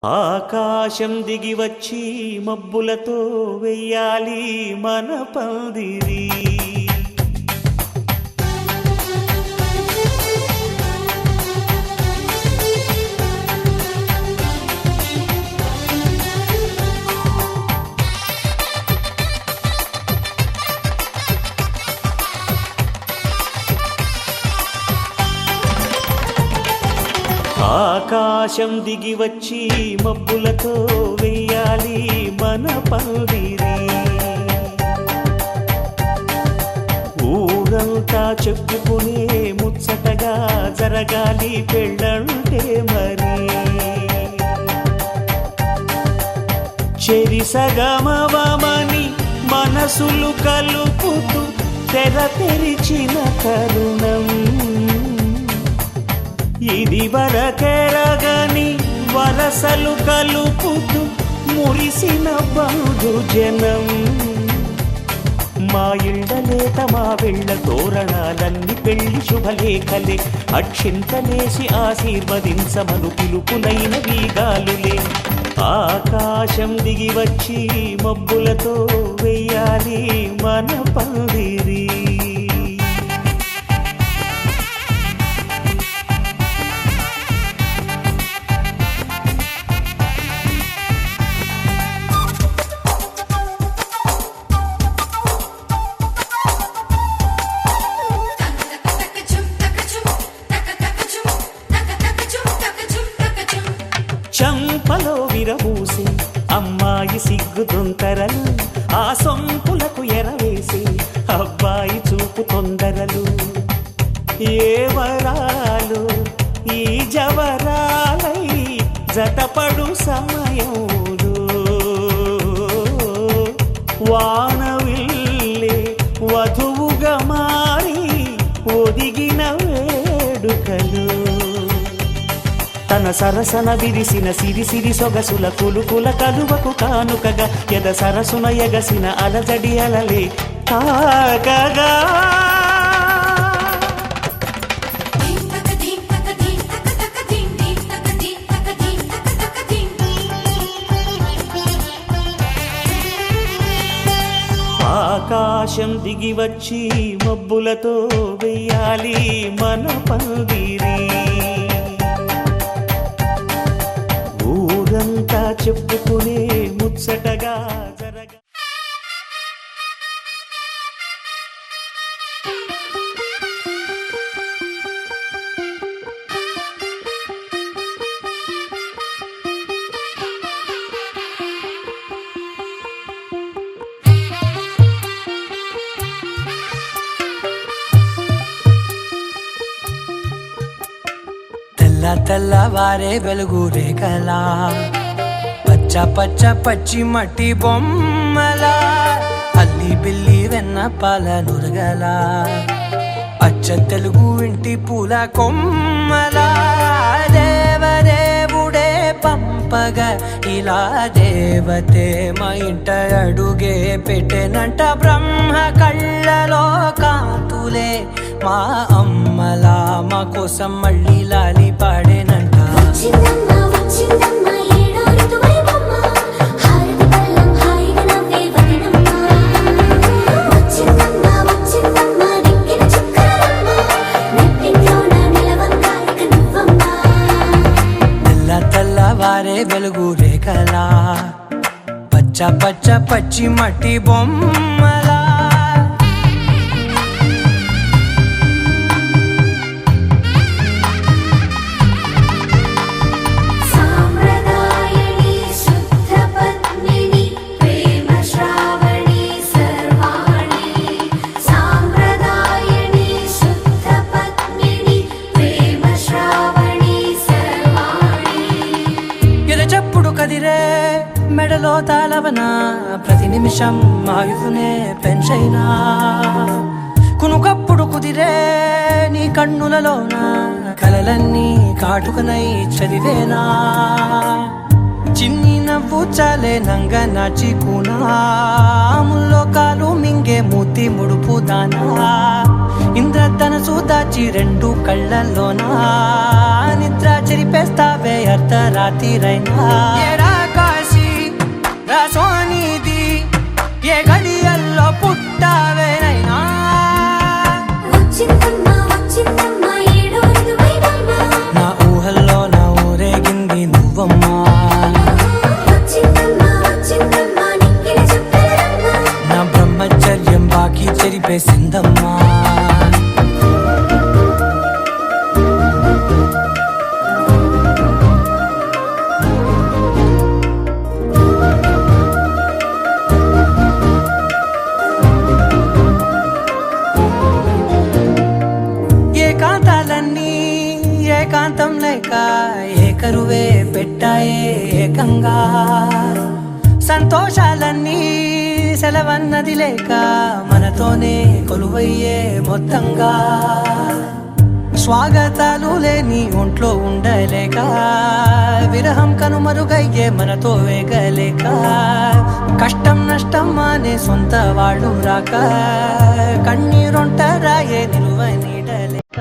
ఆకాశం దిగి వచ్చి మబ్బులతో వెయ్యాలి మన పందిరి. ఆకాశం దిగి వచ్చి మబ్బులతో వెయ్యాలి మన పందిరి. ఊరంతా చెప్పుకునే ముచ్చటగా జరగాలి పెళ్ళంటే మరి. చెరిసగమవమని మనసులు కలుపుతూ తెర తెరిచిన తరుణం ఇది వరకెరగని వరసలు కలుపుతూ మురిసిన బంధుజనం. మా ఇళ్ళలేత మా వెళ్ళ తోరణాలన్నీ పెళ్లి శుభలేఖలే. అక్షింతలేసి ఆశీర్వదించమను పిలుపునైన వీగాలులే. ఆకాశం దిగి వచ్చి మబ్బులతో వెయ్యాలి మన పందిరి. చంపలో విరబూసి అమ్మాయి సిగ్గు దొంతరలు, ఆ సొంపులకు ఎరవేసి అబ్బాయి చూపు తొందరలు. ఏ వరాలు ఈ జవరాలై జతపడు సమయంలో వానవిల్లే వధువుగా మారి ఒదిగిన వేడుకలు. తన సరసన విరిసిన సిరిసిరి సొగసుల కులుకుల కలువకు కానుకగా ఎద సరసున ఎగసిన అలజడి అలలే తాకగా. ఆకాశం దిగి వచ్చి మబ్బులతో వెయ్యాలి మన పందిరి. ఊరంతా చెప్పుకునే ముచ్చటగా జరగ. తెల్లవారే వెలుగు రేఖలా, పచ్చ పచ్చ పచ్చి మట్టి బొమ్మలా, అల్లి బిల్లి వెన్న పాల నురగలా, అచ్చ తెలుగు ఇంటి పూల కొమ్మలా. దేవదేవుడే పంపగా ఇలా దేవతే మా ఇంట అడుగే పెట్టెనంట. బ్రహ్మ కళ్ళలో కాంతులే మా అమ్మలా మా కోసం మళ్ళీ లాలి పాడేనంట. తెల్లవారే వెలుగు రేఖలా, పచ్చ పచ్చ పచ్చి మట్టి బొమ్మలా. కదిరే మెడలో తాళవన ప్రతి నిమిషం ఆయుధునే పెంచైనా. కునుకప్పుడు కుదిరే నీ కన్నులలోన కలలన్నీ కాటుకనై చదివేనా. చిన్ని నవ్వు చాలే నంగ నాచి కూనాముల్లో కాలు మింగే తాగే మూతి ముడుపు దానా ఇంద్రధనసు దాచి రెండు కళ్ళల్లోనా నిద్ర చెరిపేస్తావే అర్ధరాత్రిరైనా ఏరా కాశీ రా సోనిది ఏ గడియల్లో పుట్టావేనైనా వచ్చిందమ్మా వచ్చిందమ్మా ఏడో ఋతువైవమ్మా నా ఊహల్లో నా ఊరేగింది నువ్వమ్మా వచ్చిందమ్మా వచ్చిందమ్మా నిక్కిలి చుక్కలమ్మా నా బ్రహ్మచర్యం బాకీ చెరిపేసిందమ్మా ఏకాంతాలన్నీ ఏకాంతం లేక ఏకరువే పెట్టాయే ఏకంగా సంతోషాలన్నీ సెలవన్నది లేక మనతోనే కొలువయ్యే మొత్తంగా స్వాగతాలు లేని ఒంట్లో ఉండలేక విరహం కనుమరుగయ్యే మనతో వేగలేక కష్టం నష్టం అనే సొంత వాళ్ళు రాక కన్నీరొంటరాయే నిలువ నీడలేక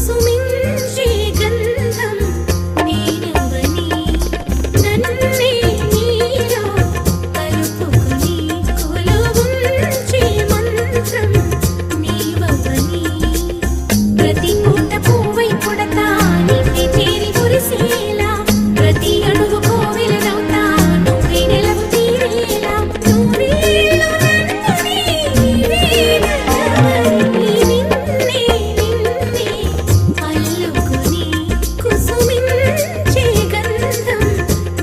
కుసుమించే గంధం నేనెవని నన్నే నీలో కలుపుకుని కొలువుంచే మంత్రం నీవవని ప్రతి పూట పువ్వై పుడతా నిన్నే చేరి మురిసేలా ప్రతి అడుగు కోవెలనవుతా నువ్వే నెలవు తీరేలా నూరేళ్ళు నన్నుని నిన్నే అల్లుకుని కుసుమించే గంధం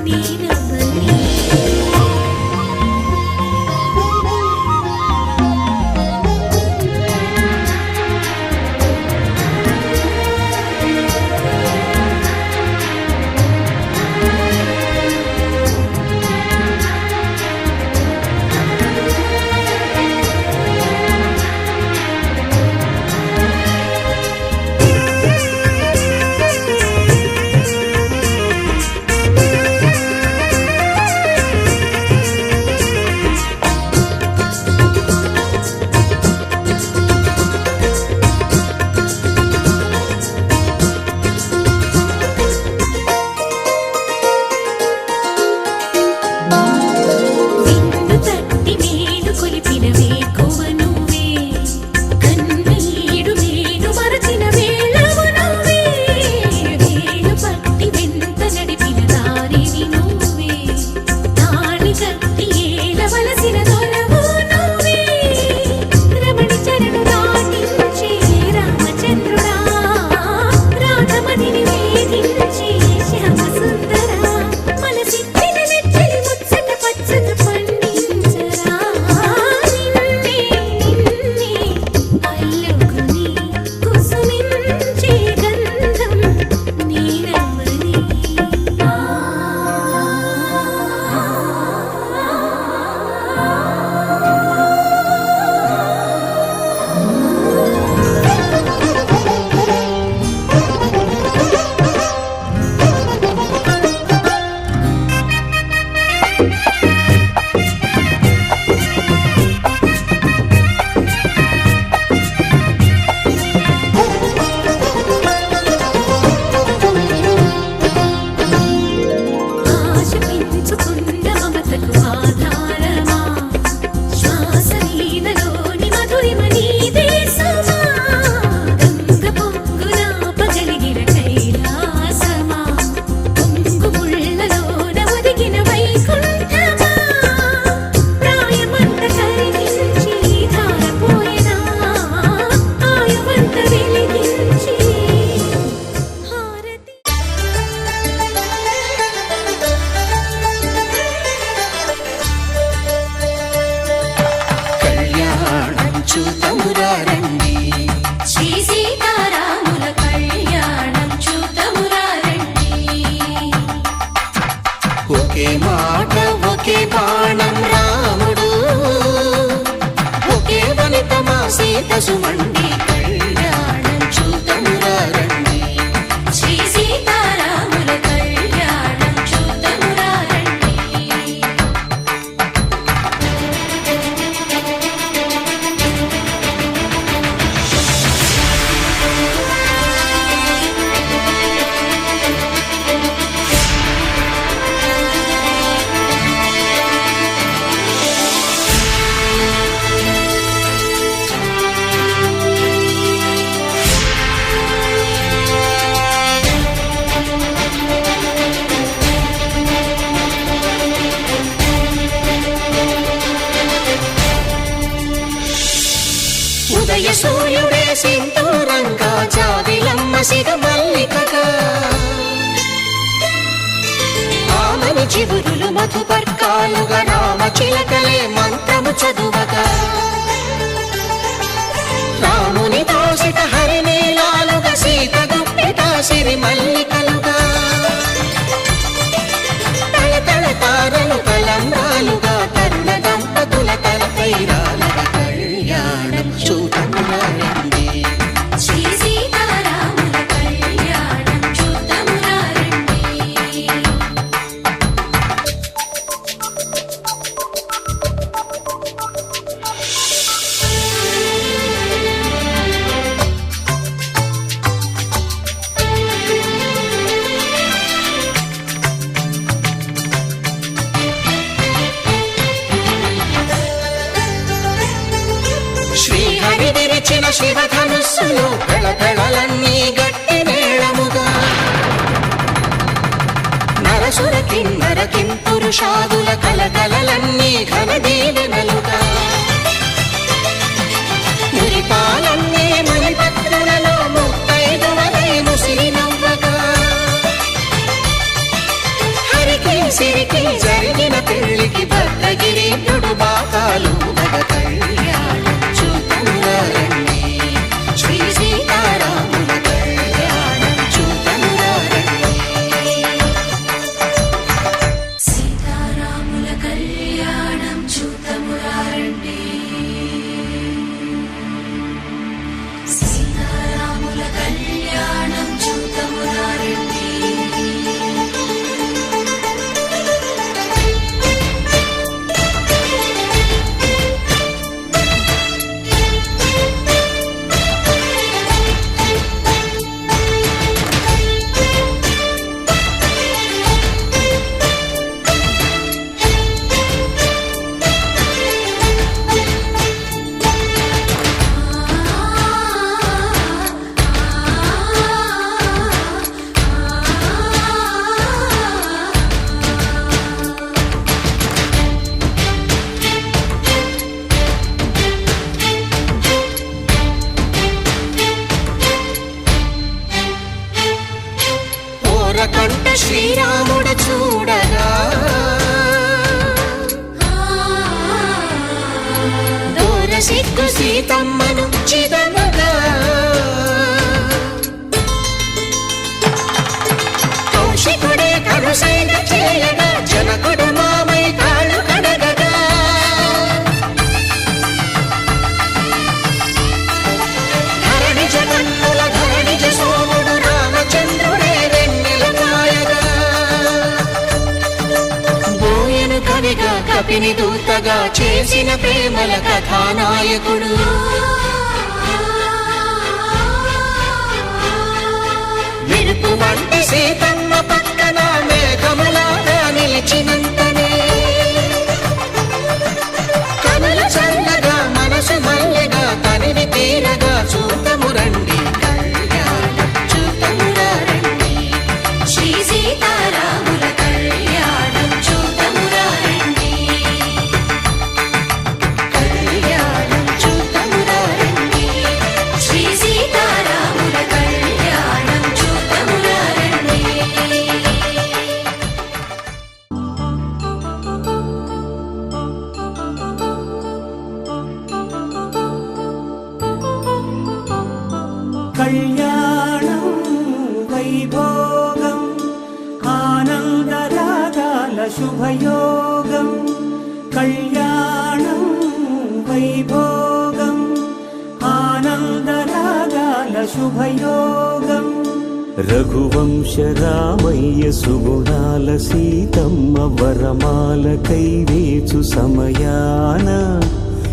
నేనవని విందు తట్టి మేలు కొలిపిన వేకువ నువ్వే కన్నీడు నేను మరచిన వేళవు నువ్వే వేలు పట్టి వెంట నడిపిన దారిని నువ్వే తాళి కట్టి ఏలవలసిన దొరవు నువ్వే రమణి చరణు దాటించే రామచంద్రుడా రాధమణిని వేధించే శ్యామ సుందరా మనసిచ్చిన నెచ్చలి ముచ్చట పచ్చట పండించరా నిన్నే అల్లుకుని కుసుమించే గంధం నీరవని ఆశ పెంచుకున్న మమతకు ఆధారమా శ్వాస నీదలోని మధురిమ నీదే సుమా గంగ పొంగున పగలిగిన కైలాసమా పొంగు ముళ్ళలోన ఒదిగిన వైకుంఠమా ప్రాయమంత కరిగించి ధారపోయినా ఆయువంత వెలిగించి హారతి కళ్యాణం చూతమురా రండి శ్రీ సీతారాముల కళ్యాణం చూతమురా రండి ఒకే మాట ఒకే బాణం రాముడు ఒకే వనిత మా సీత సుమండి కళ్యాణం చూతమురా రండి శ్రీ సీతారాముల కళ్యాణం చూతమురా రండి ఉదయ సూర్యుడే సింధూరంగా జాబిలమ్మ సిగ మల్లికగా ఆమని చివురులు మధుపర్కాలుగా రామ చిలకలే మంత్రము చదువగా రాముని దోసిట హరినీలాలుగా సీత గుప్పిట సిరి మల్లికలుగా తళతళ తారలు తలంబ్రాలుగా తరుణ దంపతుల తలపై రాలగా కళ్యాణం చూతమురా రండి శ్రీ సీతారాముల కళ్యాణం చూతమురా రండి శివధనుస్సులో పెళపెళలన్నీ గట్టి మేళముగా నరసుర కిన్నర కింపురుషాదుల కలకలలన్నీ ఘన దీవెనలుగా మురిపాలన్నీ మణిపత్రులలో ముత్తైదువలై ముసిరి నవ్వగా హరికి సిరికి జరిగిన పెళ్లికి భద్రగిరీంద్రుడు బాకాలు కళ్యాణం చూతమురారండి శ్రీ సీతారాముల కళ్యాణం చూతమురారండి సీతారాముల కళ్యాణం చూతమురారండి సీతారాముల కళ్యాణం చూతమురారండి కంట శ్రీరాముడు చూడగా దూర సిగ్గు సీతమ్మను చిదమగా కౌశికుడే కరుసైన చేయగా జనకుడు మామై కాళ్ళు కడగగా ధరణి జగన్నుల ధరణి సోముడు రామచంద్రుడే కవిగా కపిని దూతగా చేసిన ప్రేమల కథానాయకుడు మెరుపు వంటి సీతమ్మ పక్కన మేఘములాగా నిలిచినంతనే కనుల చల్లగా మనసు మల్లెగా తనివి తీరగా చూతమురండి కళ్యాణం చూతమురారండి శ్రీ సీతారాముల కళ్యాణం చూతమురారండి కళ్యాణం చూతమురారండి శ్రీ సీతారాముల కళ్యాణం చూతమురారండి కళ్యాణం వైభోగం ఆనందరాగాల శుభయోగం కళ్యాణం వైభోగం ఆనందరాగాల శుభయోగం రఘువంశ రామయ్య సుగుణాల సీతమ్మ వరమాల కైవేచు సమయాన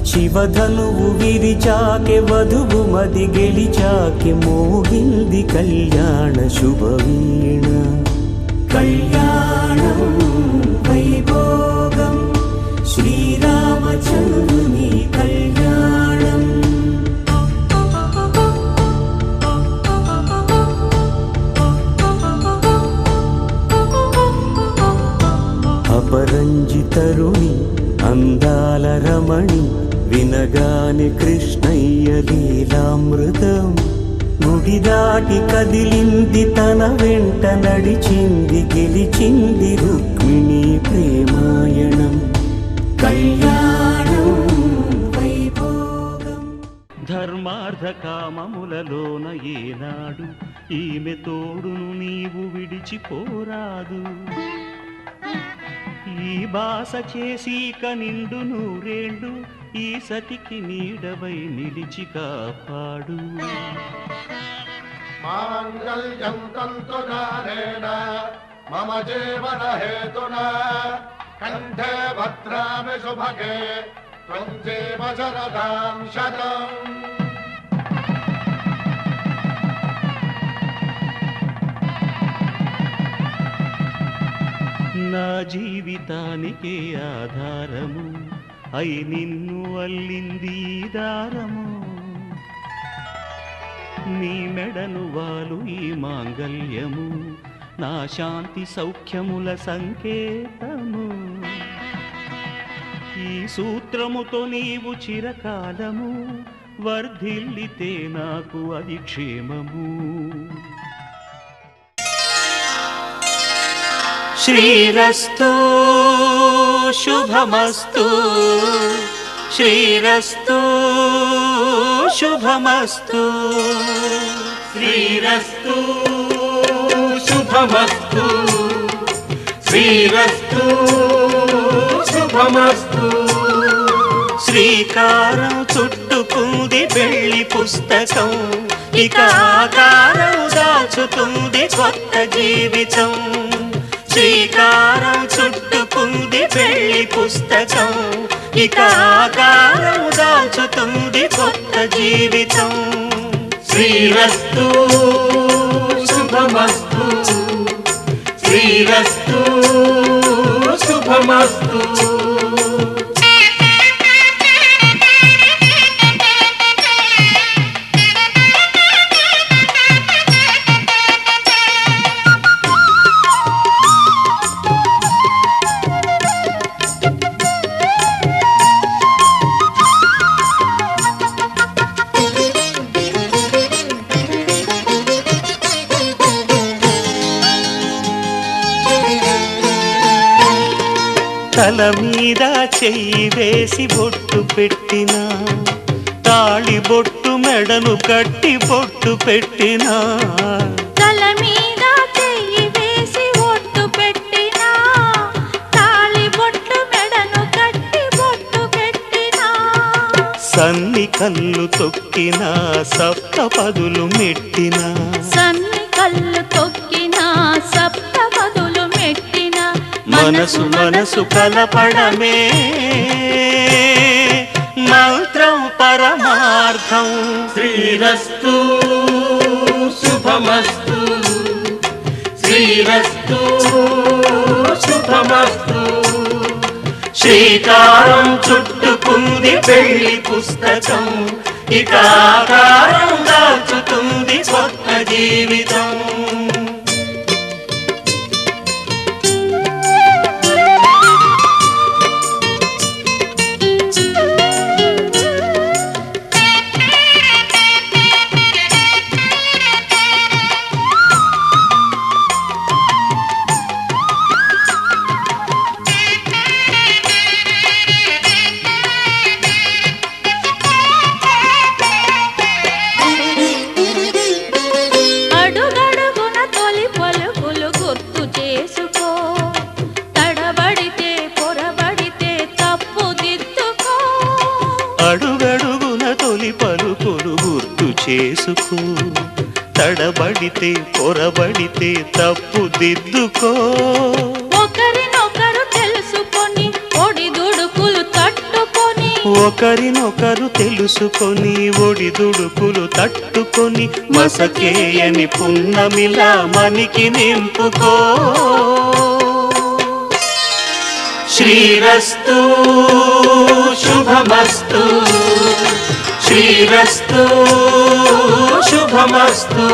శివధనువు విరిచాకె వధువు మది గెలిచాకె మోగింది కళ్యాణ శుభవీణ కళ్యాణం వైభోగం శ్రీరామచంద్రుని కళ్యాణం అపరంజి తరుణి అందాల రమణి వినగాని కృష్ణయ్య లీలామృతం గుడి దాటి కదిలింది తన వెంట నడిచింది గెలిచింది రుక్మిణి ప్రేమాయణం కళ్యాణం వైభోగం ధర్మార్థ కామములలోన ఏనాడు ఈమె తోడును నీవు విడిచిపోరాదు ఈ బాస చేసి కనిండు నూరేండు ఈ సతికి నీడవై నిలిచి కాపాడు మాంగళ్యం తంతునానేన మమ జీవన హేతునా కంఠే భద్రామి శుభగే త్వం జీవ శరదాం శతం నా జీవితానికే ఆధారము అయి నిన్ను అల్లింది దారము నీ మెడను వాలు ఈ మాంగల్యము నా శాంతి సౌఖ్యముల సంకేతము ఈ సూత్రముతో నీవు చిరకాలము వర్ధిల్లితే నాకు అది క్షేమము శ్రీరస్తు శుభమస్తు శ్రీరస్తు శుభమస్తు శ్రీరస్తు శుభమస్తు శ్రీరస్తు శుభమస్తు శ్రీకారం చుట్టుకుంది పెళ్లి పుస్తకం ఇక ఆకారం దాచుతుంది కొత్త జీవితం శ్రీకారం చుట్టుకుంది పెళ్లి పుస్తకం ఇక ఆకారం దాచుతుంది కొత్త జీవితం శ్రీరస్తు శుభమస్తు శ్రీరస్తు శుభమస్తు తల మీద చెయ్యి వేసి బొట్టు పెట్టినా తాళి బొట్టు మెడను కట్టి బొట్టు పెట్టినా తల మీద చెయ్యి వేసి ఒట్టు పెట్టినా తాళి బొట్టు మెడను కట్టి బొట్టు పెట్టినా సన్ని కళ్ళు తొక్కినా సప్త పదులు మెట్టినా సన్ని కళ్ళు తొక్కినా సప్త పదులు మెట్టినా మనసు మనసు కలపడమే మంత్రం పరమార్థం శ్రీరస్తు శుభమస్తు శ్రీరస్తు శుభమస్తు శ్రీకారం చుట్టుకుంది పెళ్లి పుస్తకం ఇక ఆకారం దాచుతుంది కొత్త జీవితం అడుగడుగున తొలి పలుకులు గుర్తు చేసుకో తడబడితే పొరబడితే తప్పు దిద్దుకో అడుగడుగున తొలి పలుకులు గుర్తు చేసుకో తడబడితే పొరబడితే తప్పు దిద్దుకో ఒకరినొకరు తెలుసుకొని ఒడిదుడుకులు తట్టుకొని ఒకరినొకరు తెలుసుకొని ఒడిదుడుకులు తట్టుకొని మసకేయని పున్నమిలా మనికి నింపుకో శ్రీరస్తు శుభమస్తు శ్రీరస్తు శుభమస్తు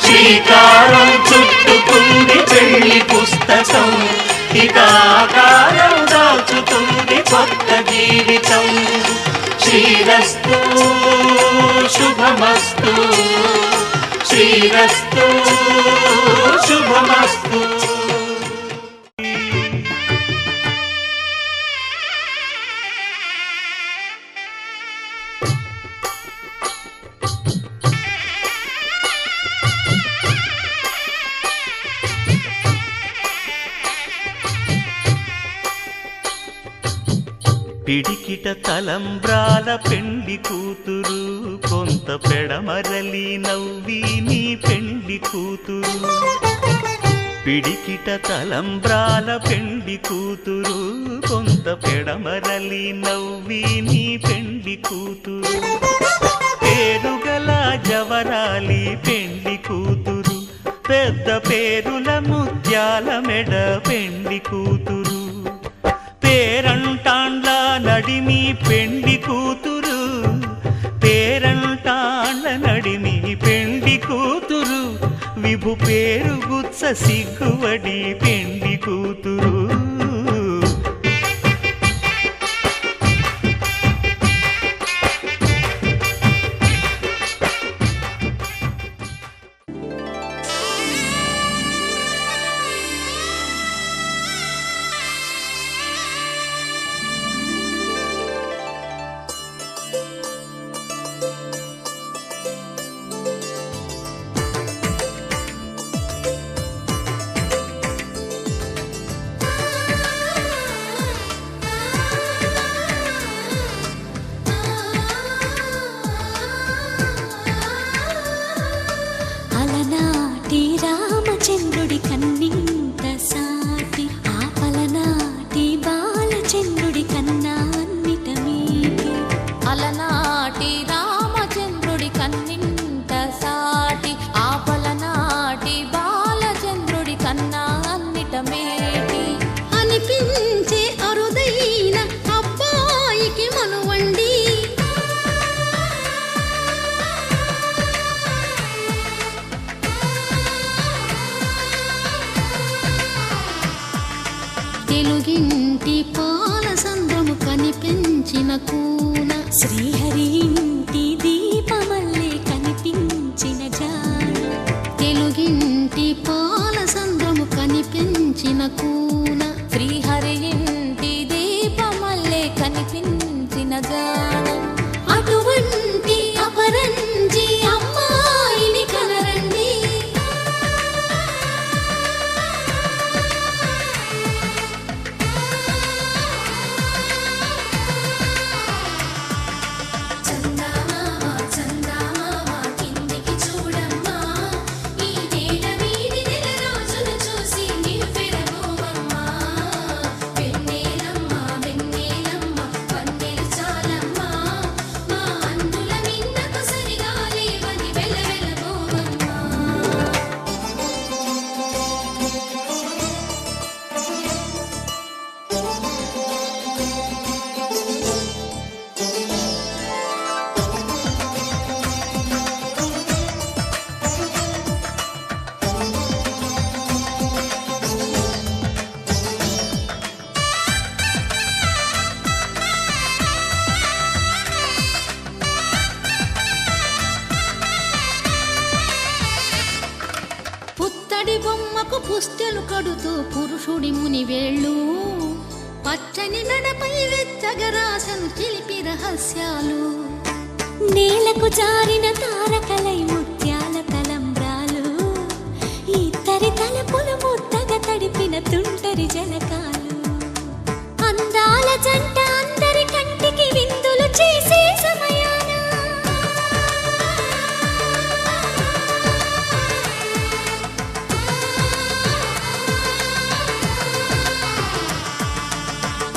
శ్రీకారం చుట్టుకుంది పెళ్లి పుస్తకం ఇక ఆకారం దాచుతుంది కొత్త జీవితం శ్రీరస్తు శుభమస్తు శ్రీరస్తు శుభమస్తు పిడికిట తలంబ్రాల పెండ్లి కూతురు కొంత పెడమరలి నవ్వి నీ పెండ్లి కూతురు పిడికిట తలంబ్రాల పెండ్లి కూతురు కొంత పెడమరలి నవ్వి నీ పెండ్లి కూతురు పేరుగల జవరాలి పెండ్లి కూతురు పెద్ద పేరుల ముత్యాల మెడ పెండ్లి కూతురు పేరంటాండ్ల నడిమి పెండ్లి కూతురు పేరంటాండ్ల నడిమి విభు పేరు గుత్స సిగ్గువడి పెండి కూతురు అలనాటి రామచంద్రుడి కన్నింత సాటి ఆపలనాటి బాలచంద్రుడి కన్నా అన్నిట మీటి అలనాటి రామచంద్రుడి కన్నింత సాటి ఆపలనాటి బాలచంద్రుడి కన్నా అన్నిట మేటి అనిపించే అరుదైన అబ్బాయికి మనువండి తెలుగింటి పాలసంద్రము కనిపించిన కూన శ్రీహరి ఇంటి దీపమల్లే కనిపించిన జాన తెలుగింటి పాలసంద్రము కనిపించిన కూన శ్రీహరి ఇంటి దీపమల్లే కనిపించిన జాడ అటువంటి అపరంజి అమ్మాయిని కనరండి చందమామ చందమామ కిందికి చూడమ్మా ఈ నేల వీడి నెల రోజులు చూసి నివ్వెరబోవమ్మా వెన్నెలమ్మ వెన్నెలమ్మ వన్నెలు చాలమ్మా మా అందుల మిన్నకు సరిగా లేవని వెలవెలబోవమ్మా పుత్తడి బొమ్మకు పుస్తెలు కడుతూ పురుషుడి ముని వేళ్ళు పచ్చని నడపై వెచ్చగరాసను చిలిపి రహస్యాలు నేలకు జారిన తారకలై ముత్యాల తలంబ్రాలు ఇద్దరి తలపులు ముద్దగా తడిపిన తుంటరి జలకాలు అందాల జంట అందరి కంటికి విందులు చేసే సమయాన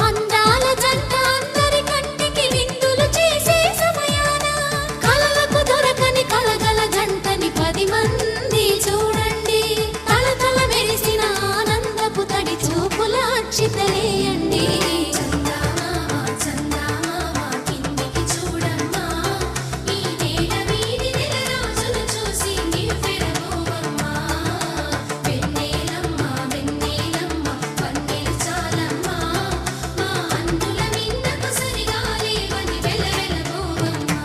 అందాల జంట అందరి కంటికి విందులు చేసే సమయాన కలలకు దొరకని కలగల జంటని 10 మంది చూడండి తలతల మెరిసిన ఆనందపు తడి చూపుల అక్షితలేయండి చందమామ చందమామ కిందికి చూడమ్మా ఈ నేల వీడి నెల రోజులు చూసి నివ్వెరబోవమ్మా వెన్నెలమ్మ వెన్నెలమ్మ వన్నెలు చాలమ్మా మా అందుల మిన్నకు సరిగా లేవని వెలవెలబోవమ్మా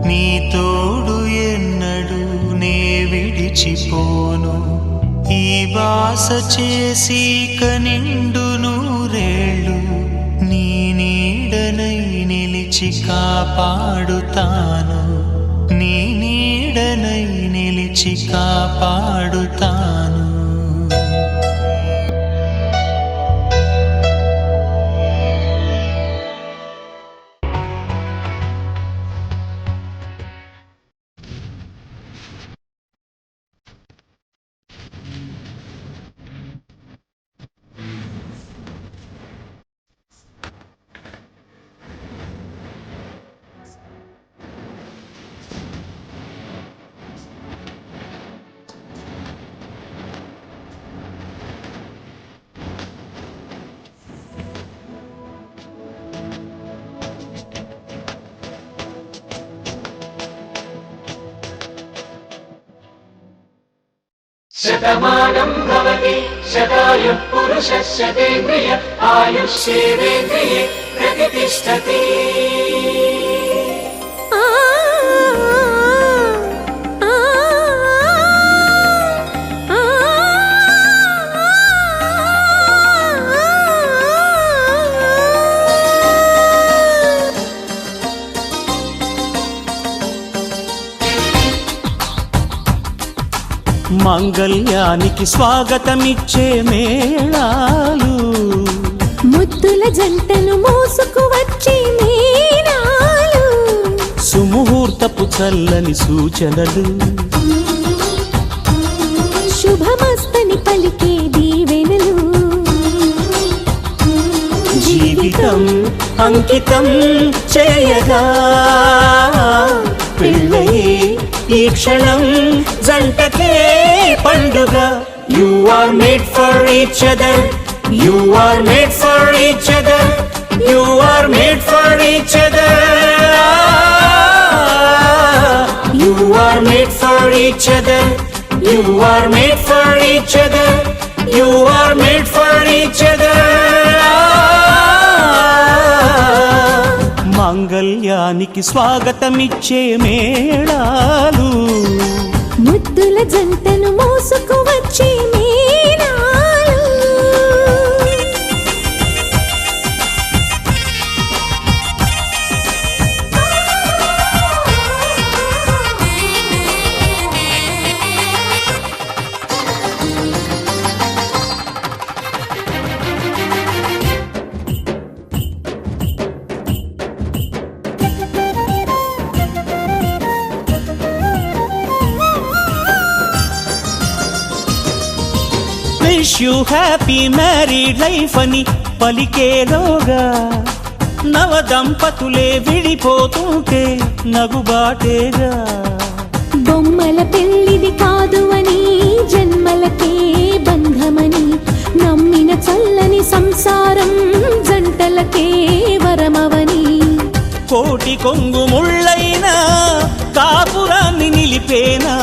నీ తోడు ఎన్నడు నే విడిచిపోను ఈ వాస చేసి కనిండు నూరేళ్ళు నీ నీడనై నిలిచి కాపాడుతాను నీ నీడనై నిలిచి కాపాడుతాను శతమానం భవతి శతాయుః పురుషः శతేంద్రియ ఆయుష్యేవేంద్రియే ప్రతిష్టతి మంగళ్యానికి స్వాగతమిచ్చే మేళాలు ముద్దుల జంటను మోసుకు వచ్చే మీనాలు సుముహూర్తపు చల్లని సూచనలు శుభమస్తని పలికే దీవెనలు జీవితం అంకితం చేయగా పెళ్ళయే ఈ క్షణం జంటకే పండుగ you are made for each other you are made for each other you are made for each other you are made for each other you are made for each other you are made for each other మాంగళ్యానికి స్వాగతమిచ్చే మేళాలు ముద్దుల జంటను మోసుకు వచ్చే మీనాలు wish you happy married life అని పలికేలోగా నవ దంపతులే విడిపోతుంటే నగుబాటేగా బొమ్మల పెళ్ళిది కాదు అని జన్మలకే బంధమని నమ్మిన చల్లని సంసారం జంటలకే వరమవని కోటి కొంగు ముళ్ళైనా కాపురాన్ని నిలిపేనా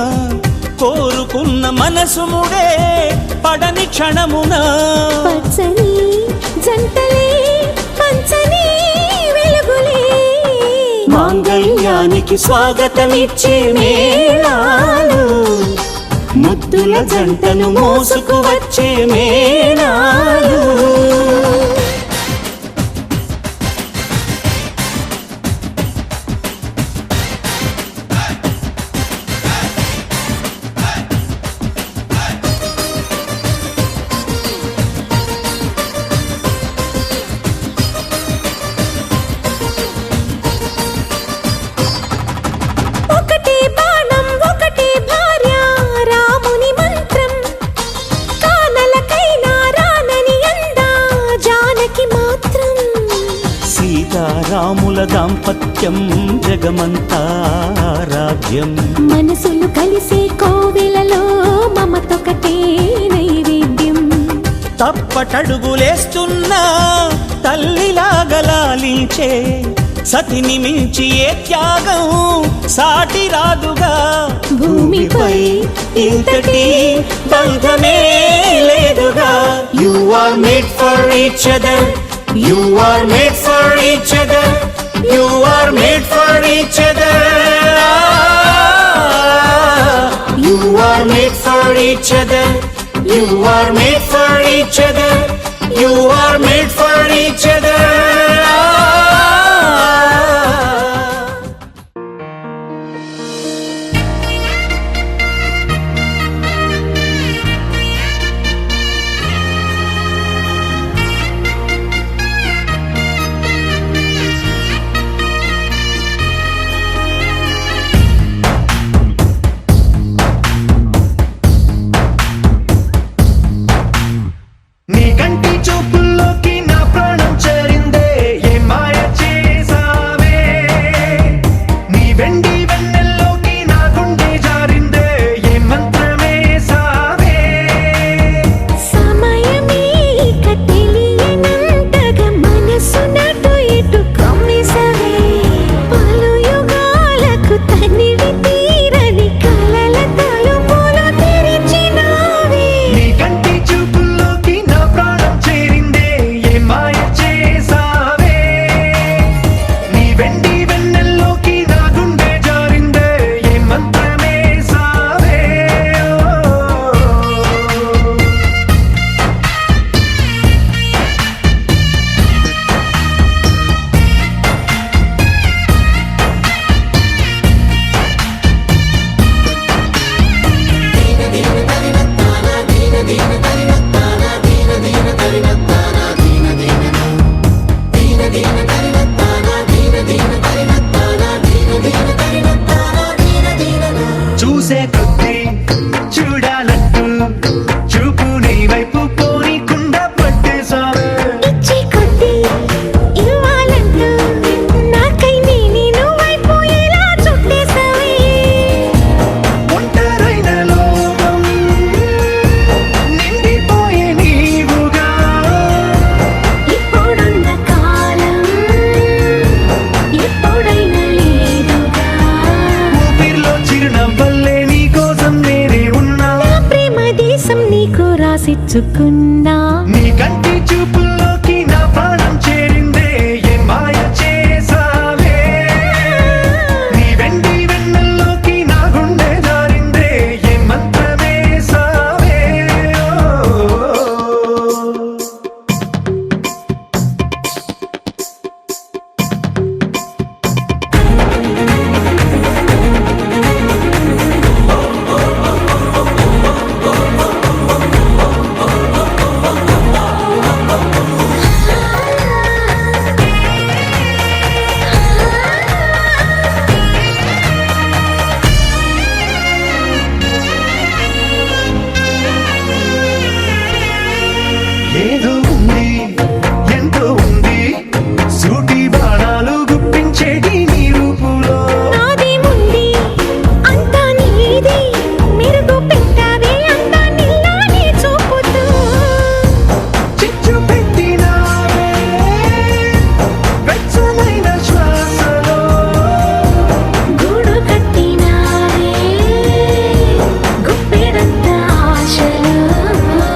కోరుకున్న మనసు ముడే పడని క్షణమున పచ్చని జంటలే పంచని వెలుగులే మాంగళ్యానికి స్వాగతమిచ్చే మేళాలు ముద్దుల జంటను మోసుకు వచ్చే మేళాలు ఒకటే బాణం ఒకటే భార్య రాముని మంత్రం కానలకైనా రానని అందా జానకి మాత్రం సీతారాముల దాంపత్యం జగమంతా ఆరాధ్యం మనసులు కలిసే కోవెలలో మమతొకటే నైవేద్యం తప్పటడుగులేస్తున్నా తల్లిలాగా లాలించే సతిని మించి ఏ త్యాగం సాటి రాదుగా భూమిపై ఇంతటి బంధమే లేదుగా you are made for each other you are made for each other you are made for each other each other. You are made for each other. You are made for each other. నీ కంటి చూపుల్లోకి నా ప్రాణం చేరిందే ఏ మాయ చేసావే నీ వెండి వెన్నెల్లోకి నా గుండె జారిందే ఏ మంత్రమే సావే సమయమే ఇక తెలియనంతగా మనసు నటు ఇటు కమ్మిసవే పలు యుగాలకు తనివి తీరని కలల తలుపులు తెరిచినావే నీ కంటి చూపుల్లోకి నా ప్రాణం చేరిందే ఏ మాయ చేసావే నీ వెండి వెన్నెల్లోకి నా గుండె జారిందే ఏ మంత్రమే సావే చూసే కొద్దీ చూడాలంటూ చూపు నీ వైపు పోనీకుండా పట్టేశావే ఇచ్చే కొద్దీ ఇవ్వాలంటూ నాకై నేను వైపు ఎలా చుట్టేసావే ఒంటరైన లోకం నిండిపోయే నీవుగా ఇప్పుడున్న కాలం ఎప్పుడైనా లేదుగా ఊపిరిలో చిరునవ్వల్లే నీ కోసం నేనే ఉన్నా నా ప్రేమ దేశం నీకు రాసిచ్చుకున్నా నీ కంటి చూపుల్లోకి నా ప్రాణం చేరిందే ఏ మాయ చేసావే నీ వెండి వెన్నెల్లోకి నా గుండె జారిందే ఏ మంత్రమే సావే ఏదో ఉంది ఎంతో ఉంది సూటి బాణాలు గుప్పించేటి నీ రూపులో నాదేముంది అంతా నీది మెరుగు పెట్టావే అంతా నీలానే చూపుతూ చిచ్చు పెట్టినావే వెచ్చనైన శ్వాసలో గూడు కట్టినావే గుప్పెడంత ఆశలు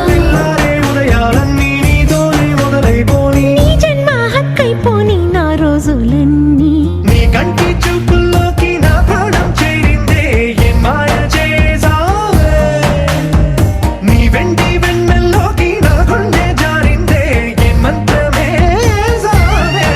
తెల్లారే ఉదయాలన్నీ నీతోనే మొదలైపోని నీ జన్మ హక్కైపోని నా రోజులన్నీ నీ కంటి చూపుల్లోకి నా ప్రాణం చేరిందే ఏ మాయ చేసావే నీ వెండి వెన్నెల్లోకి నా గుండె జారిందే ఏ మంత్రమే సావే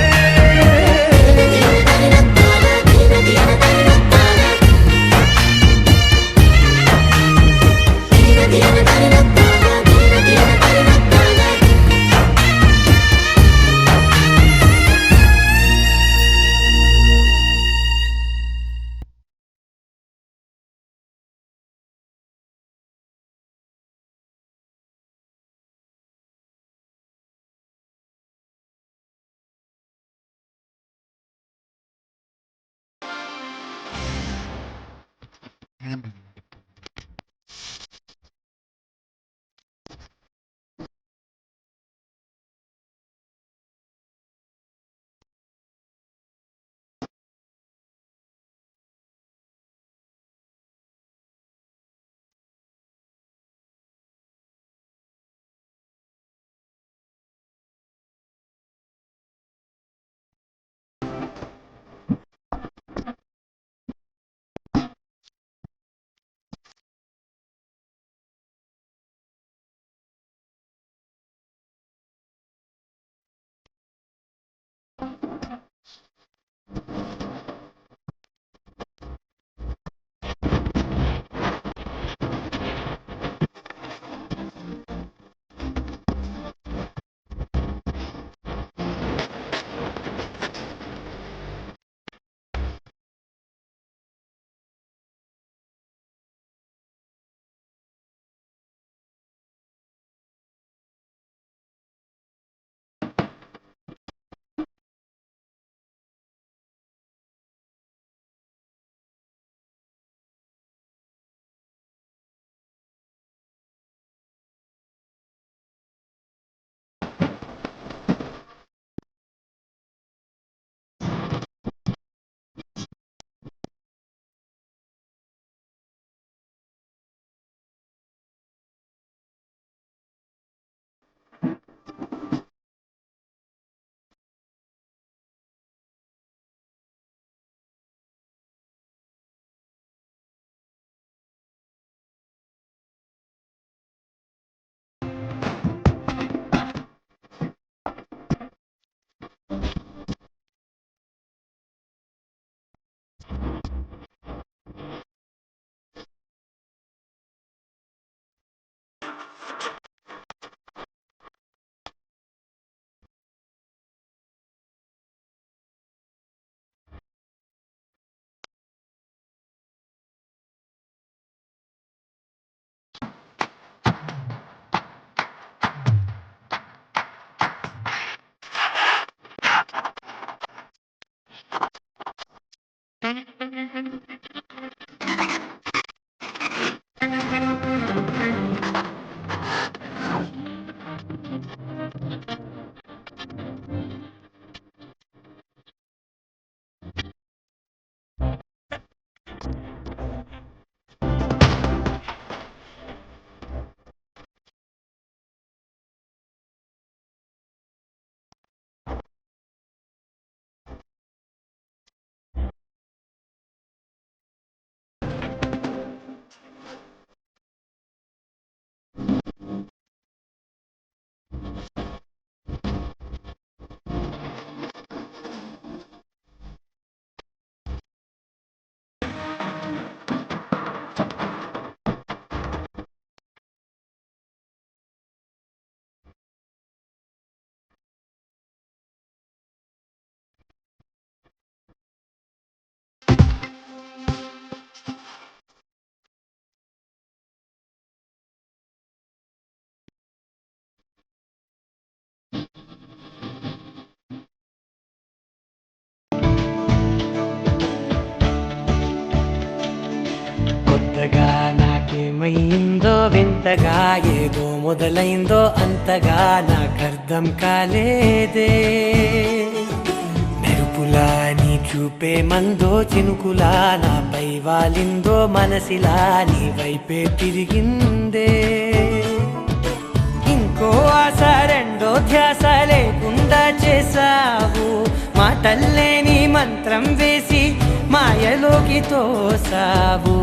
కొత్తగా నాకేమైందో వింతగా ఏదో మొదలైందో అంతగా నాకర్థం కాలేదే మెరుపులా నీ చూపే మందో చినుకులా నాపై వాలిందో మనసిలా నీ వైపే తిరిగిందే ఇంకో ఆశ రెండో ధ్యాస లేకుండా చేసావు మాటల్లే నీ మంత్రం వేసి మాయలోకి తోసావు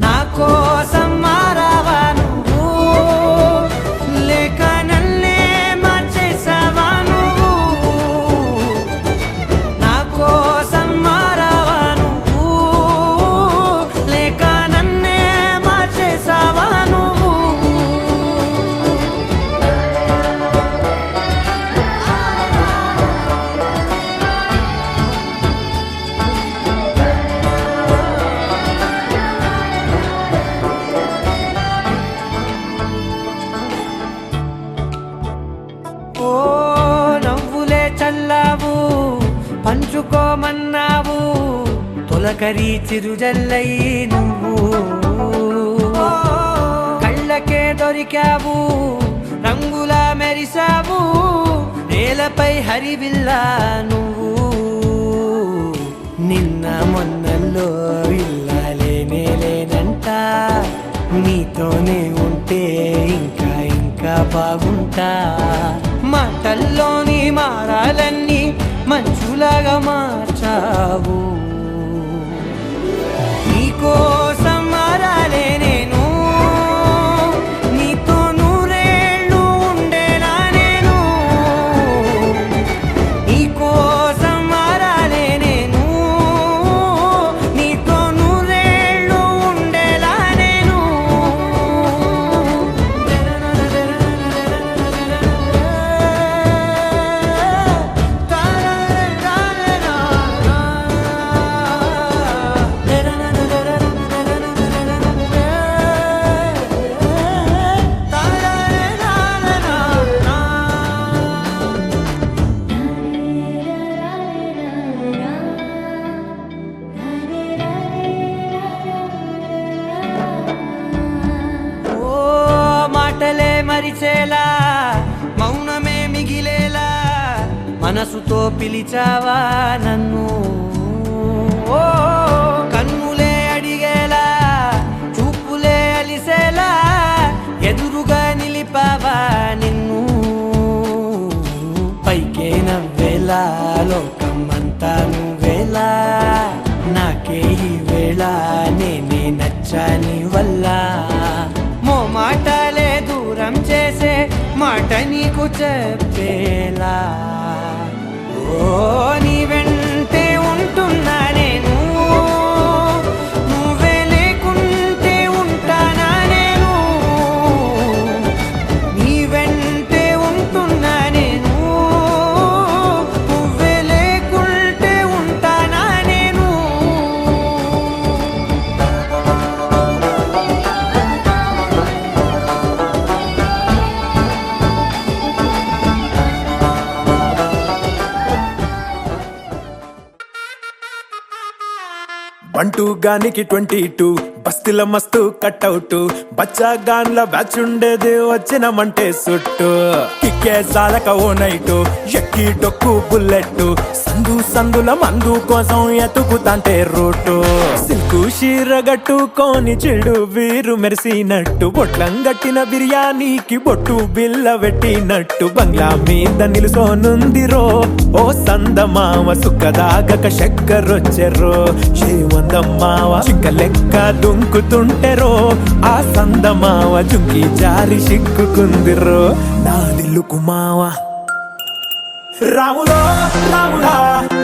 నా కోసం మారావా నువ్వు లేక నన్నే మార్చేసావా నువ్వు నా కోసం మారావా నువ్వు లేక నన్నే మార్చేసావా నువ్వు ఓ నవ్వులే చల్లావు పంచుకోమన్నావు తొలకరి చిరుజల్లై నువ్వు కళ్ళకే దొరికావు రంగులా మెరిసావు నేలపై హరివిల్లా నువ్వు నిన్న మొన్నల్లో ఇల్లాలేనే లేనంట నీతోనే ఉంటే ఇంకా ఇంకా బాగుంటా మాటల్లోని మారాలన్నీ మంచులాగా మార్చావు నీకోసం మారాలే నేను నీతో నూరేళ్ళు ఉండేలా నేను నీకోసం మరిచేలా మౌనమే మిగిలేలా మనసుతో పిలిచావా నన్ను ఓ కన్నులే అడిగేలా చూపులే అలిసేలా ఎదురుగా నిలిపావా నిన్ను పైకే నవ్వేలా లోకమంతా నువ్వేలా నాకే ఈ వేళ నేనే నచ్చాని వల్ల మో మాటలే దూరం చేసే మాట నీకు చెప్పేలా ఓ నీ వెంటే ఉంటున్నా నేను నువ్వే లేకుంటే ఉంటానా నేను నీ వెంటే ఉంటున్నా నేను నువ్వే లేకుంటే ఉంటానా నేను బంటూ గానికి 22 బస్తిల మస్తు కట్అవుట్ బచ్చా గాన్ల బ్యాచ్ ఉండేది వచ్చినమంటే సుట్టు కిక్కే సాలక ఓ నైటు ఎక్కి డొక్కు బుల్లెట్ సందుల మందు కోసం ఎతుకుతాంటే రూటు సిల్కు షీర గట్టుకొని చెడు వీరు మెరిసినట్టు బొట్లం గట్టిన బిర్యానీకి బొట్టు బిల్ల పెట్టినట్టు బంగ్లా మీద నిలుసోనుందిరో ఓ సందమావ సుఖదాగక చక్కరొచ్చెరో శ్రీమందమ్మావ చిక్క లెక్క దుంకుతుంటెరో ఆ సందమావ జుంకి జారి సిక్కుకుందిరో నా దిల్లుకు మావ రాములో రాములా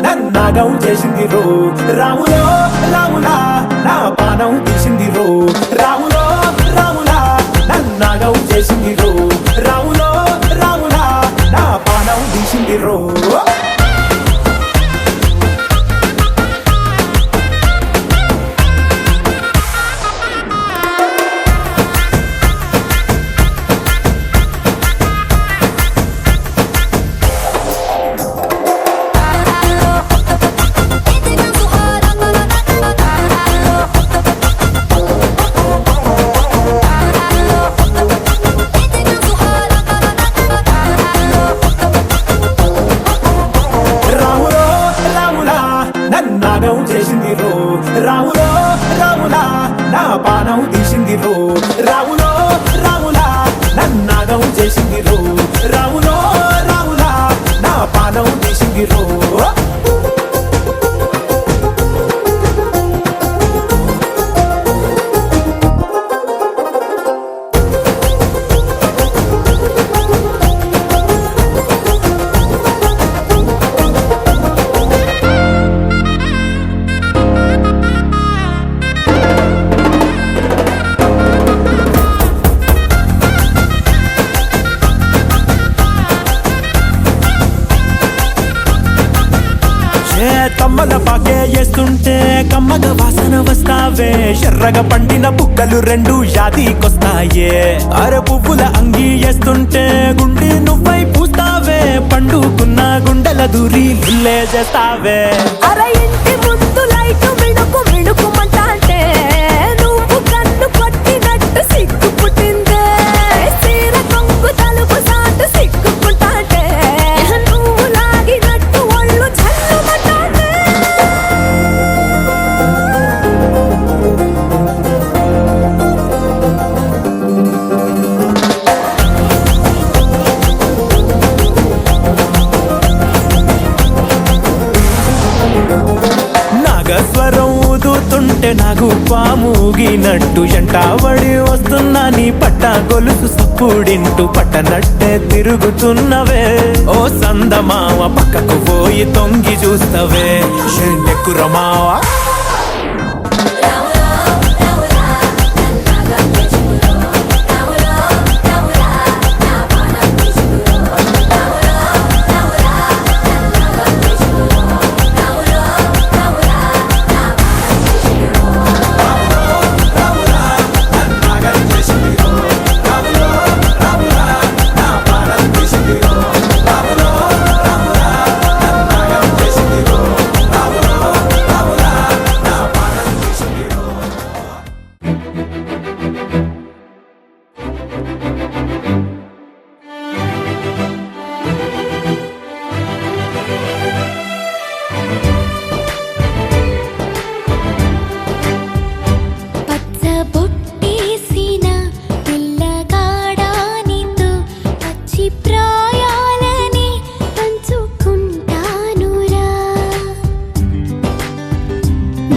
నన్నాగం చేసింది రో రాములో రాములా నా పానం తీసింది రో రాములో రాములా నన్నాగం చేసింది రో రాములో రాములా నా పానం తీసింది రో చేసింది రో రాములో రాములా నా పానం తీసింది రో రాములో రాములా నన్నాగం చేసింది రో రాములో రాములా నా పానం తీసింది రో కమ్మల పాకే చేస్తుంటే కమ్మగ వాసన వస్తావే ఎర్రగా పండిన బుక్కలు రెండు యాదికొస్తాయే అరే పువ్వుల అంగి వేస్తుంటే గుండి నువ్వై పూస్తావే పండుకున్న గుండెల దూరి లిల్లే చేస్తావే అరే ఇంటి ముందు లైట్ మిణుకు మిణుకుమంటే నువ్వు కన్ను కొట్టినట్టు సిగ్గు పుట్టిందే సీర కొంగు తలుపు సాటు సిగ్గుకుంటాంటే నువ్వు లాగినట్టు ఒళ్ళు చల్లుమంటాంటే నాగస్వరం ఊదుతుంటే నాకు పాముగినట్టు ఎంటావడి వస్తున్నా నీ పట్ట గొలుసు సప్పుడింటూ పట్టనట్టే తిరుగుతున్నవే ఓ సందమావ పక్కకు పోయి తొంగి చూస్తవే ఎక్కురమావా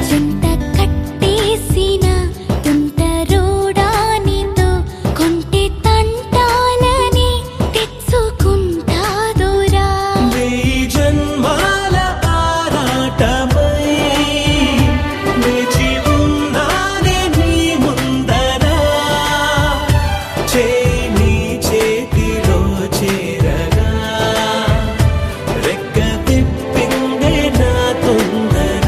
జంట కట్టేసిన తుంటరోడానితో కొంటె తంటాలని తెచ్చుకుంటాదురా. వెయ్యి జన్మాల ఆరాటమై వేచి ఉన్నానే నీ ముందరా, చేయి నీ చేతిలో చేరగా రెక్క తిప్పిందే నా తొందర.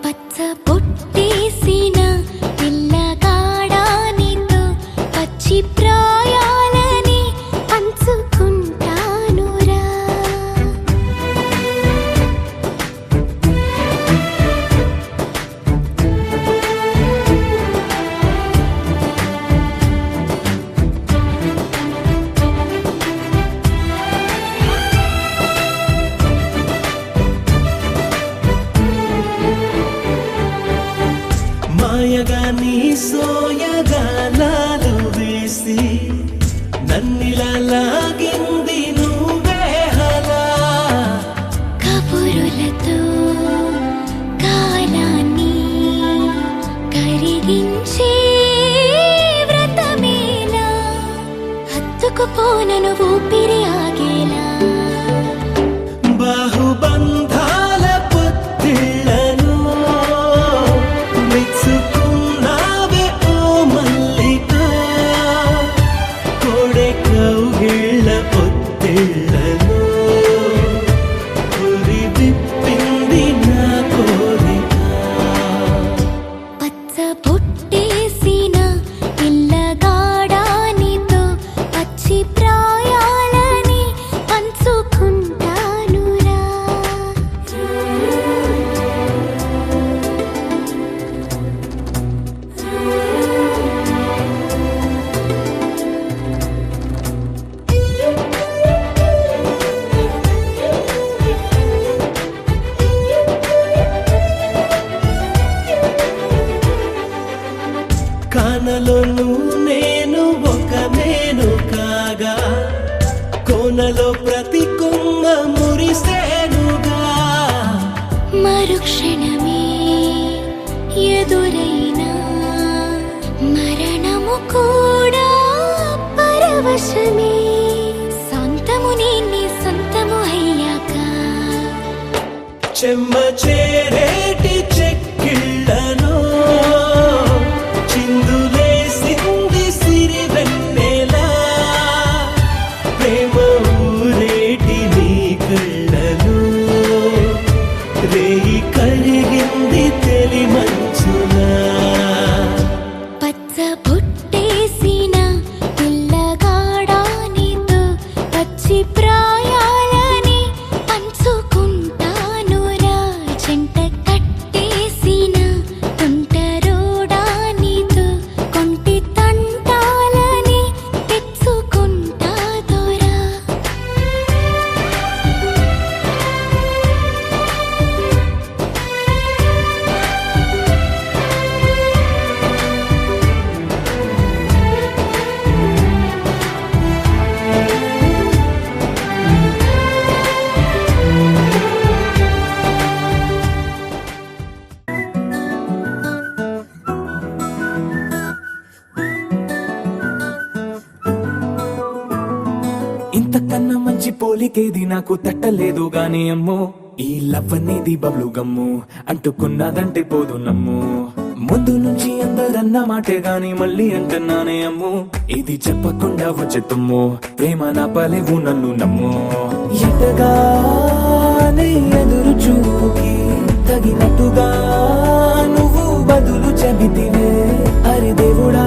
పచ్చ పొట్టేసిన పిల్లగాడానితో పచ్చి ప్రాయాలని పంచుకుంటానురా. మాయగా నీ సోయగాలాలు వేసి నన్నిలా లాగింది నువ్వే హలా. కబురులతో కాలాన్ని కరిగించే వ్రతమేలా, హత్తుకుపోనను ఊపిరి ఆగేలా. బాహుబంధాల పొత్తిళ్లను మెచ్చుకున్నావే ఓ మల్లిక, కోడె కౌగిళ్ళ పొత్తిళ్లను ఉరి విప్పింది నా కోరిక. పచ్చ పొట్టేసిన పిల్లగాడానితో పచ్చి ప్రాయాలని పంచుకుంటానురా. కానలోను నేను ఒక నేను కాగా, కోనలో ప్రతి కొమ్మ మురిసేనుగా. మరుక్షణమే ఎదురైనా మరణము కూడా పరవశమే. శాంతము నీ సొంతము అయ్యాక చెమ్మ చేరేటి చెక్కిళ్ళను చిందులేసింది సిరివెన్నెలా, ప్రేమ ఊరేటి నీ కళ్ళను రేయి కరిగింది తెలి మంచులా. పచ్చ పొట్టేసిన పిల్లగాడానితో పచ్చి ప్రాయాలని పంచుకుంటానురా. జంట కట్టేసిన తుంటరోడానితో కొంటి తంటాలని తెచ్చుకుంటాదురా. ఇంతకన్నా మంచి పోలికేది నాకు తట్టలేదు గాని అమ్మో, ఈ లవ్ అనేది బబ్లు గమ్ము అంటుకున్నదంటే పోదు నమ్ము. ముందు నుంచి అందరన్న మాటే గాని మళ్ళీ అంటున్నానే అమ్ము, ఇది చెప్పకుండా వచ్చే తుమ్ము ప్రేమ నా పలేవు నన్ను నమ్ము. ఎటగానే ఎదురు చూపుకి తగినట్టుగా నువ్వు బదులు చెబితివే. అరి దేవుడా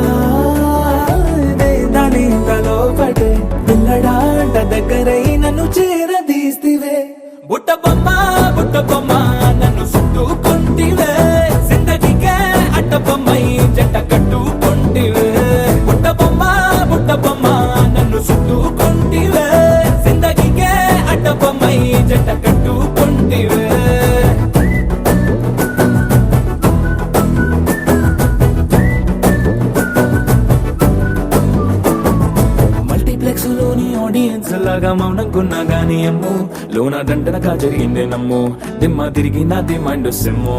దాని తలో పడే పిల్లడాంట దగ్గరై నన్ను చేరదీస్తివే. బుట్ట బొమ్మ నన్ను చుట్టుకుంటివే, జిందగీకే అట్ట బొమ్మై జంట కట్టుకుంటివే. బుట్ట బొమ్మ నన్ను చుట్టుకుంటివే, జిందగీకే అట్ట బొమ్మై జంట కట్టుకుంటివే. మల్టీప్లెక్స్ లోని ఆడియన్స్ లాగా మౌనంకున్నా గాని కానీ అమ్ము లోన దండనగా జరిగిందే నమ్ము దిమ్మ తిరిగి నాది మైండ్ సిమ్ము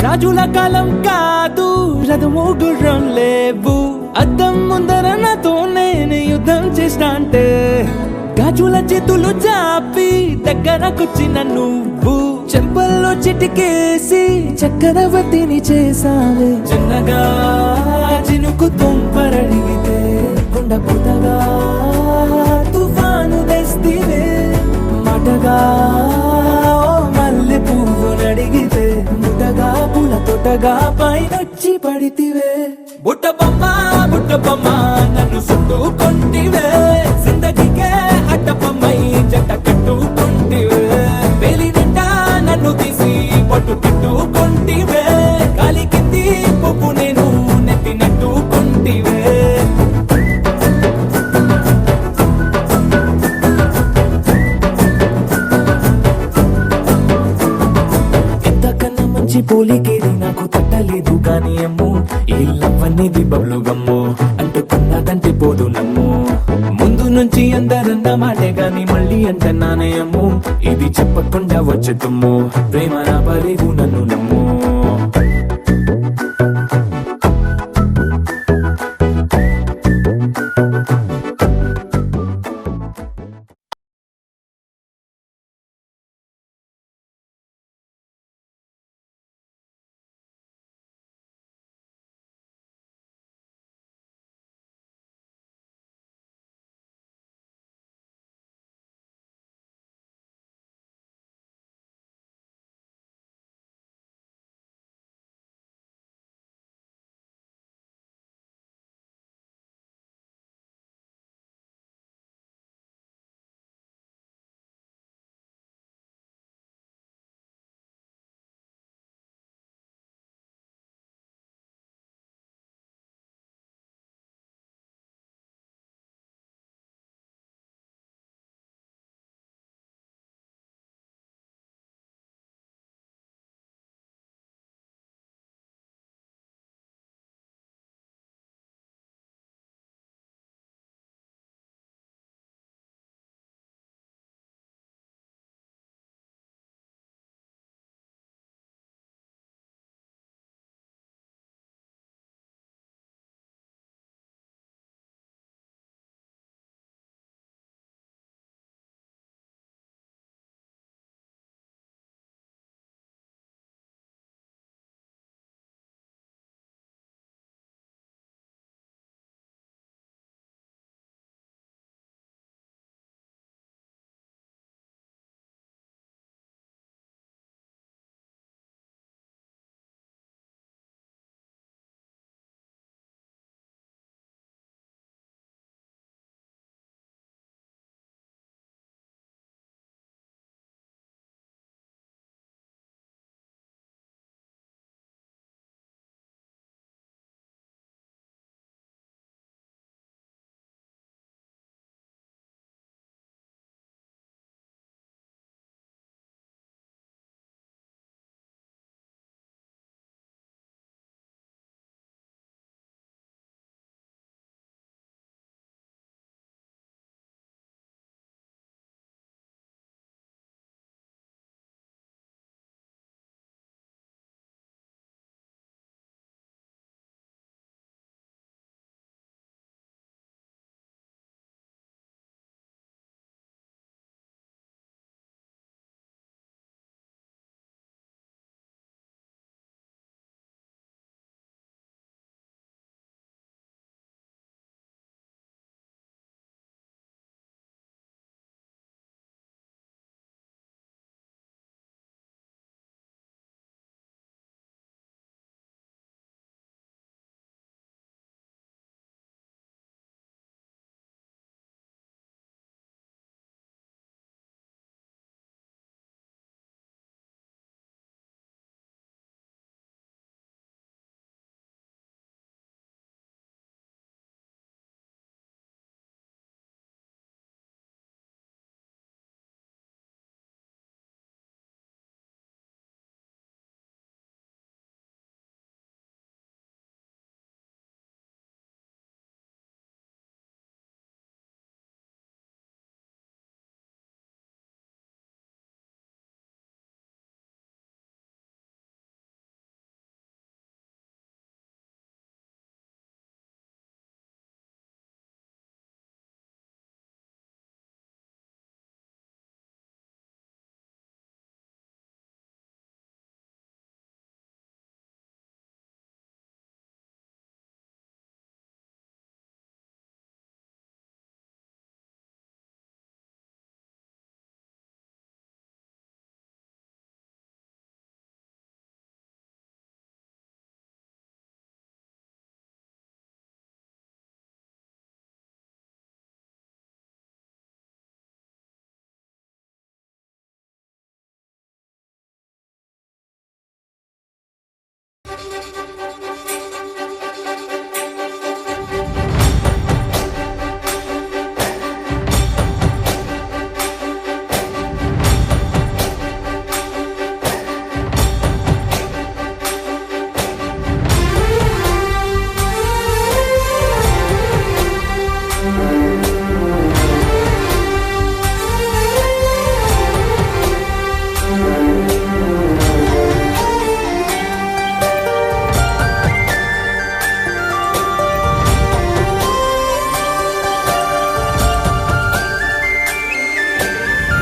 రాజుల కాలం కాదు రథము గుర్రం లేవు అద్దం ముందర నాతో నేను యుద్ధం చేస్తా అంటే గాజుల చేతులు చాపి దగ్గరకొచ్చిన నువ్వు చెంపల్లో చిటికేసి చక్రవర్తిని చేసావే చిన్నగా చినుకు తుంపరడిగితే కొండ పుట్టగా తుఫాను తెస్తివే మాటగా మల్లె పువ్వు నడిగితే ముటగా పుల తొటగా పైనొచ్చి పడితివే బుట్ట బొమ్మ నన్ను చుట్టుకొంటివే జిందగీకే అడ్డపమ్మై జంట కట్టుకొంటివే వేలి నిండా నన్ను తీసి పట్టు కట్టుకొంటివే కాలి కింది పువ్వు నేను నెట్టినట్టుకొంటివే ఎంతకన్నా మంచి పోలికేది నాకు తట్టలేదు కానీ అమ్ము ఈ లవ్ అనేది బబ్లు గమ్ము అంటుకున్నదంటే పోదు నమ్ము ముందు నుంచి అందరన్న మాటే గాని మళ్ళీ అంటున్నానే అమ్ము ఇది చెప్పకుండా వచ్చే తుమ్ము ప్రేమ నా పరేగు నన్ను నమ్ము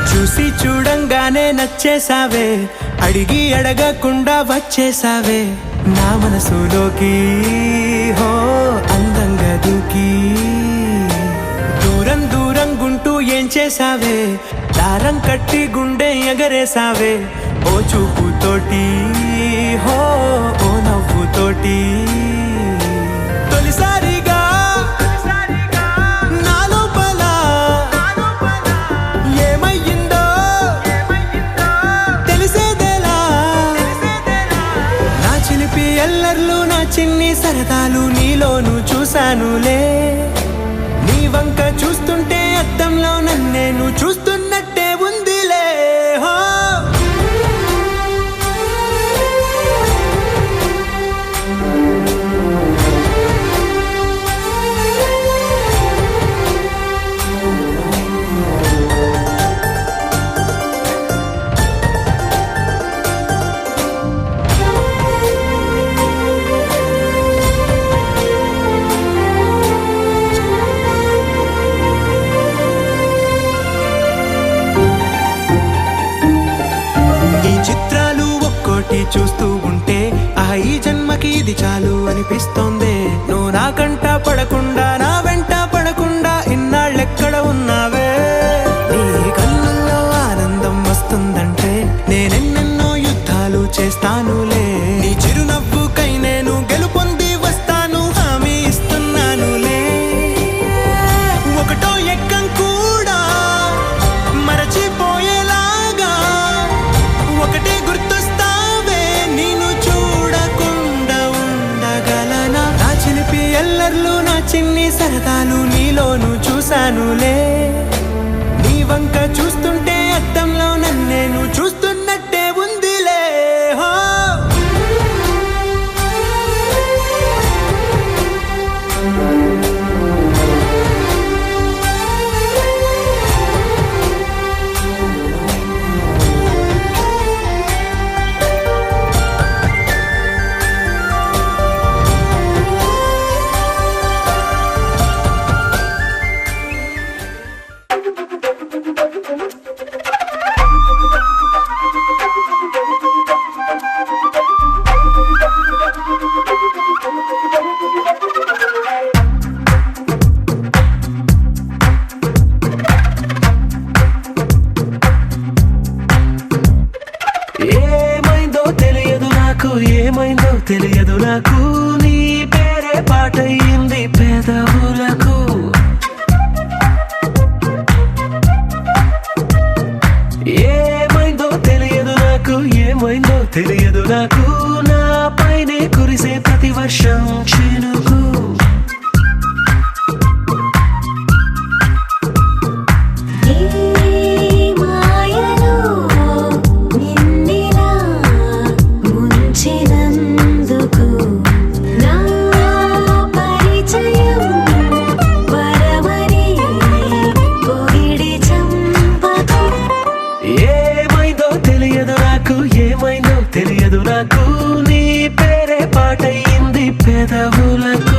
చూసి చూడంగానే నచ్చేసావే, అడిగి అడగకుండా వచ్చేసావే నా మనసులోకి, హో అందంగా దూకి. దూరం దూరం గుంటూ ఏం చేసావే, దారం కట్టి గుండె ఎగరేసావే ఓ చూపుతోటి, హో ఓ నవ్వుతోటి. తొలిసారిగా నా లోపల ఏమయ్యిందో తెలిసేదేలా. నా చిలిపి ఎల్లర్లు నా చిన్ని సరదాలు నీలోను చూశానులే. నీ వంక చూస్తుంటే అద్దంలో నన్నేను చూస్తున్నట్టే ఉందిలే. హో చూస్తూ ఉంటే ఈ జన్మకి ఇది చాలు అనిపిస్తోంది. నువ్వు నా కంట పడకుండా నా వెంట పడకుండా ఇన్నాళ్ళెక్కడ ఉన్నావే. నీ కళ్ళల్లో ఆనందం వస్తుందంటే నేనెన్నెన్నో యుద్ధాలు చేస్తానులే. నీ చిరునవ్వుకై నేను గెలుపొంది వస్తాను హామీ ఇస్తున్నానులే. ఒకటో ఎక్కం కూడా మరచిపోయేలాగా ఒకటే గుర్తొస్తా ఎల్లర్లు నా చిన్ని సరదాలు నీలోను చూశానులే. నీ వంక చూస్తుంటే అద్దంలో నన్నేను చూస్తున్నట్టే ఉందిలే. హో ఏమైందో తెలియదు నాకు, నీ పేరే పాటయింది పెదవులకు. ఏమైందో తెలియదు నాకు, ఏమైందో తెలియదు నాకు, నా పైనే కురిసే ప్రతి వర్షం చినుకు. తెలియదు నాకు, నీ పేరే పాటయింది పెదవులకు.